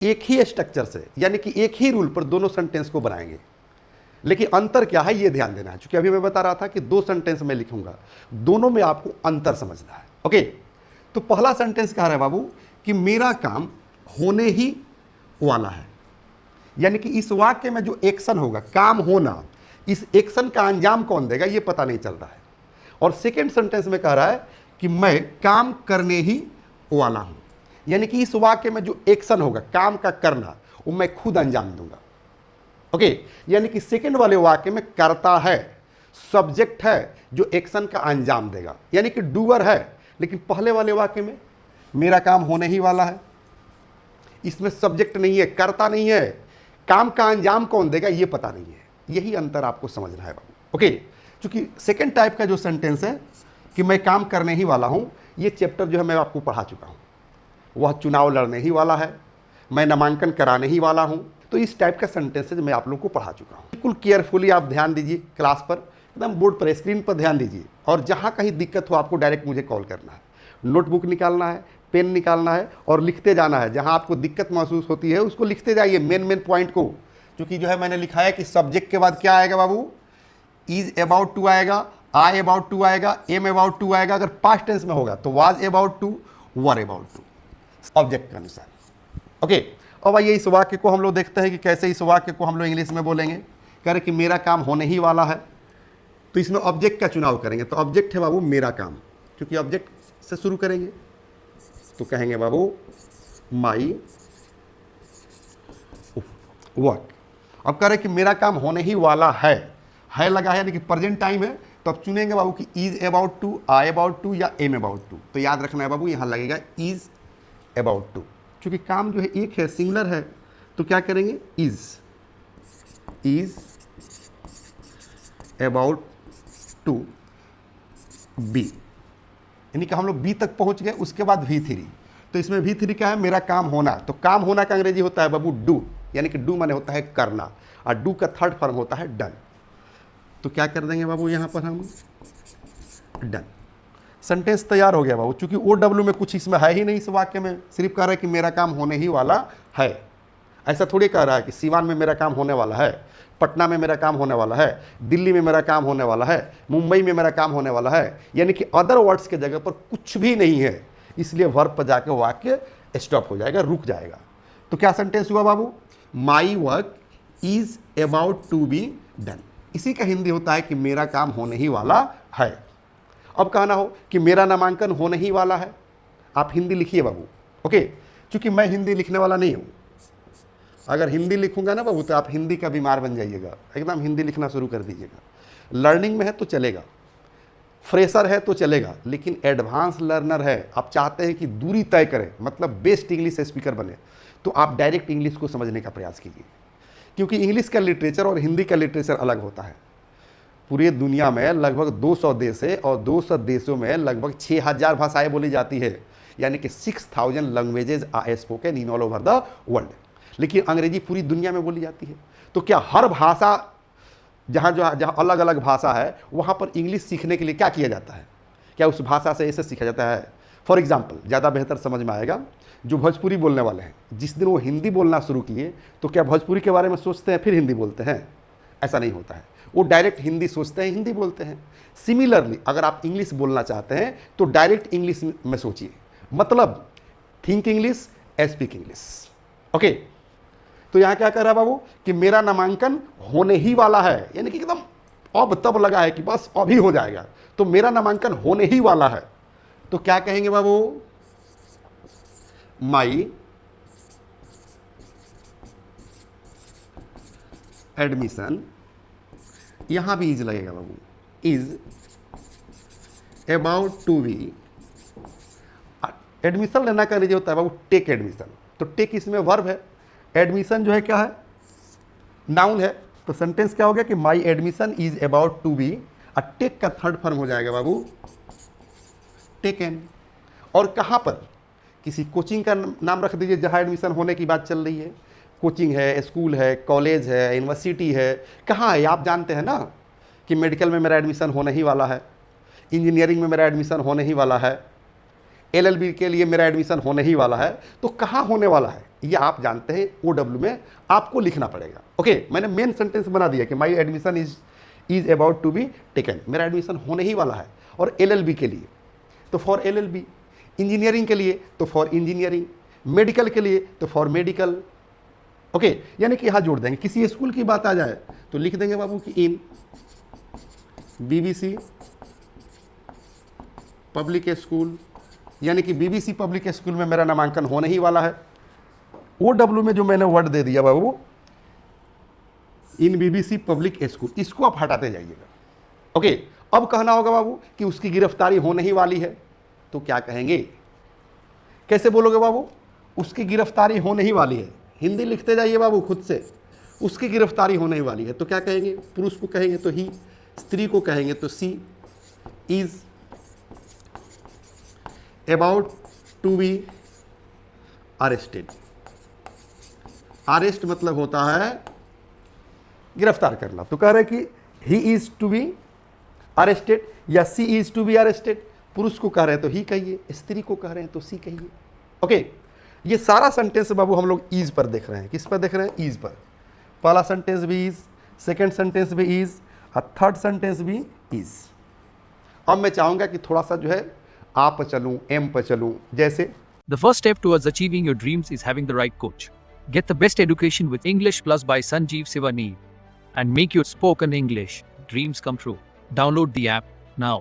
एक ही स्ट्रक्चर से, यानी कि एक ही रूल पर दोनों सेंटेंस को बनाएंगे। लेकिन अंतर क्या है ये ध्यान देना है, क्योंकि अभी मैं बता रहा था कि दो सेंटेंस मैं लिखूंगा, दोनों में आपको अंतर समझना है। ओके, तो पहला सेंटेंस कह रहा है बाबू कि मेरा काम होने ही वाला है, यानी कि इस वाक्य में जो एक्शन होगा, काम होना, इस एक्शन का अंजाम कौन देगा ये पता नहीं चल रहा है। और सेकेंड सेंटेंस में कह रहा है कि मैं काम करने ही वाला हूं, यानी कि इस वाक्य में जो एक्शन होगा, काम का करना, वो मैं खुद अंजाम दूंगा। ओके, यानी कि सेकेंड वाले वाक्य में कर्ता है, सब्जेक्ट है जो एक्शन का अंजाम देगा, यानी कि डूअर है। लेकिन पहले वाले वाक्य में मेरा काम होने ही वाला है, इसमें सब्जेक्ट नहीं है, कर्ता नहीं है, काम का अंजाम कौन देगा ये पता नहीं है। यही अंतर आपको समझना है बाबू। ओके, क्योंकि सेकेंड टाइप का जो सेंटेंस है कि मैं काम करने ही वाला हूं, ये चैप्टर जो है मैं आपको पढ़ा चुका हूं। वह चुनाव लड़ने ही वाला है, मैं नामांकन कराने ही वाला हूं। तो इस टाइप का सेंटेंसेज मैं आप लोगों को पढ़ा चुका हूं। बिल्कुल केयरफुली आप ध्यान दीजिए, क्लास पर एकदम बोर्ड पर स्क्रीन पर ध्यान दीजिए, और जहां कहीं दिक्कत हो आपको डायरेक्ट मुझे कॉल करना है, नोटबुक निकालना है, पेन निकालना है और लिखते जाना है। जहां आपको दिक्कत महसूस होती है उसको लिखते जाइए, मेन पॉइंट को। क्योंकि जो है मैंने लिखा है कि सब्जेक्ट के बाद क्या आएगा बाबू, इज अबाउट टू आएगा, आई अबाउट टू आएगा, एम अबाउट टू आएगा। अगर पास्ट टेंस में होगा तो was about to, were about to, object के अनुसार। ओके, अब आइए इस वाक्य को हम लोग देखते हैं कि कैसे इस वाक्य को हम लोग इंग्लिश में बोलेंगे। कह रहे कि मेरा काम होने ही वाला है, तो इसमें ऑब्जेक्ट का चुनाव करेंगे। तो ऑब्जेक्ट है बाबू मेरा काम, क्योंकि ऑब्जेक्ट से शुरू करेंगे तो कहेंगे बाबू माई वर्क। अब कह रहे कि मेरा काम होने ही वाला है लगा है, यानी कि प्रेजेंट टाइम है। तो अब चुनेंगे बाबू कि is about to, I about to या एम अबाउट टू। तो याद रखना है बाबू, यहां लगेगा इज अबाउट टू, क्योंकि काम जो है एक है, सिंगुलर है। तो क्या करेंगे, इज अबाउट टू बी, यानी कि हम लोग बी तक पहुंच गए, उसके बाद V3। तो इसमें V3 क्या है, मेरा काम होना। तो काम होना का अंग्रेजी होता है बाबू डू, यानी कि डू माने होता है करना, और डू का थर्ड फॉर्म होता है डन। तो क्या कर देंगे बाबू यहां पर हम डन। सेंटेंस तैयार हो गया बाबू, चूंकि OW में कुछ इसमें है ही नहीं, इस वाक्य में सिर्फ कह रहा है कि मेरा काम होने ही वाला है। ऐसा थोड़ी कह रहा है कि सीवान में मेरा काम होने वाला है, पटना में मेरा काम होने वाला है, दिल्ली में मेरा काम होने वाला है, मुंबई में मेरा काम होने वाला है, यानी कि अदर वर्ड्स के जगह पर कुछ भी नहीं है। इसलिए वर्ब पर जाकर वाक्य स्टॉप हो जाएगा, रुक जाएगा। तो क्या सेंटेंस हुआ बाबू, my work is about to be done. इसी का हिंदी होता है कि मेरा काम होने ही वाला है। अब कहना हो कि मेरा नामांकन होने ही वाला है, आप हिंदी लिखिए बाबू। ओके, क्योंकि मैं हिंदी लिखने वाला नहीं हूं। अगर हिंदी लिखूंगा ना बाबू तो आप हिंदी का बीमार बन जाइएगा, एकदम हिंदी लिखना शुरू कर दीजिएगा। लर्निंग में है तो चलेगा, फ्रेशर है तो चलेगा, लेकिन एडवांस लर्नर है, आप चाहते हैं कि दूरी तय करें, मतलब बेस्ट इंग्लिश स्पीकर बने, तो आप डायरेक्ट इंग्लिश को समझने का प्रयास कीजिए। क्योंकि इंग्लिश का लिटरेचर और हिंदी का लिटरेचर अलग होता है। पूरी दुनिया में लगभग 200 देश है, और 200 देशों में लगभग 6000 भाषाएं बोली जाती है, यानी कि 6000 languages are spoken in all over the world. लेकिन अंग्रेजी पूरी दुनिया में बोली जाती है। तो क्या हर भाषा, जहाँ जहाँ अलग अलग भाषा है, वहाँ पर इंग्लिश सीखने के लिए क्या किया जाता है, क्या उस भाषा से ऐसे सीखा जाता है? फॉर एग्जाम्पल, ज़्यादा बेहतर समझ में आएगा, जो भोजपुरी बोलने वाले हैं, जिस दिन वो हिंदी बोलना शुरू किए तो क्या भोजपुरी के बारे में सोचते हैं फिर हिंदी बोलते हैं? ऐसा नहीं होता है, वो डायरेक्ट हिंदी सोचते हैं, हिंदी बोलते हैं। सिमिलरली अगर आप इंग्लिश बोलना चाहते हैं तो डायरेक्ट इंग्लिश में सोचिए, मतलब think English, speak English. Okay, तो यहां क्या कह रहा है बाबू कि मेरा नामांकन होने ही वाला है, यानी कि एकदम अब तब लगा है कि बस अभी हो जाएगा। तो मेरा नामांकन होने ही वाला है, तो क्या कहेंगे बाबू, माई एडमिशन, यहां भी इज लगेगा बाबू, is about to be. Admission लेना का लीजिए होता है बाबू टेक एडमिशन। तो टेक इसमें वर्ब है, एडमिशन जो है क्या है, नाउन है। तो सेंटेंस क्या हो गया कि my admission is about to be, और टेक का थर्ड फॉर्म हो जाएगा बाबू टेकन। और कहां पर, किसी कोचिंग का नाम रख दीजिए जहां एडमिशन होने की बात चल रही है। कोचिंग है, स्कूल है, कॉलेज है, यूनिवर्सिटी है, कहाँ है आप जानते हैं ना कि मेडिकल में मेरा एडमिशन होने ही वाला है, इंजीनियरिंग में मेरा एडमिशन होने ही वाला है, LLB के लिए मेरा एडमिशन होने ही वाला है। तो कहाँ होने वाला है, ये आप जानते हैं OW में आपको लिखना पड़ेगा। ओके, मैंने मेन सेंटेंस बना दिया कि my admission is about to be taken, मेरा एडमिशन होने ही वाला है। और LLB के लिए तो फॉर LLB, इंजीनियरिंग के लिए तो फॉर इंजीनियरिंग, मेडिकल के लिए तो फॉर मेडिकल। ओके, यानी कि यहाँ जोड़ देंगे। किसी स्कूल की बात आ जाए तो लिख देंगे बाबू कि इन BBC पब्लिक स्कूल, यानी कि BBC पब्लिक स्कूल में मेरा नामांकन होने ही वाला है। OW में जो मैंने वर्ड दे दिया बाबू इन BBC पब्लिक स्कूल, इसको आप हटाते जाइएगा। ओके, अब कहना होगा बाबू कि उसकी गिरफ्तारी होने ही वाली है, तो क्या कहेंगे, कैसे बोलोगे बाबू, उसकी गिरफ्तारी होने ही वाली है। हिंदी लिखते जाइए बाबू खुद से, उसकी गिरफ्तारी होने ही वाली है तो क्या कहेंगे, पुरुष को कहेंगे तो ही, स्त्री को कहेंगे तो she, is about to be arrested. Arrest मतलब होता है गिरफ्तार करना, तो कह रहे कि he is to be arrested या she is to be arrested. पुरुष को कह रहे हैं तो ही कहिए, स्त्री को कह रहे हैं तो सी कहिए। ओके, ये सारा सेंटेंस बाबू हम लोग इज पर देख रहे हैं। किस पर देख रहे हैं, इज पर। पहला सेंटेंस भी इज, सेकंड सेंटेंस भी इज और थर्ड सेंटेंस भी इज। अब मैं चाहूंगा कि थोड़ा सा जो है आ पर चलूं, एम पर चलूं। जैसे The first step towards achieving your dreams is having the right coach. Get the best education with English Plus by Sanjeev Sivaneer and make your spoken English dreams come true. Download the app now.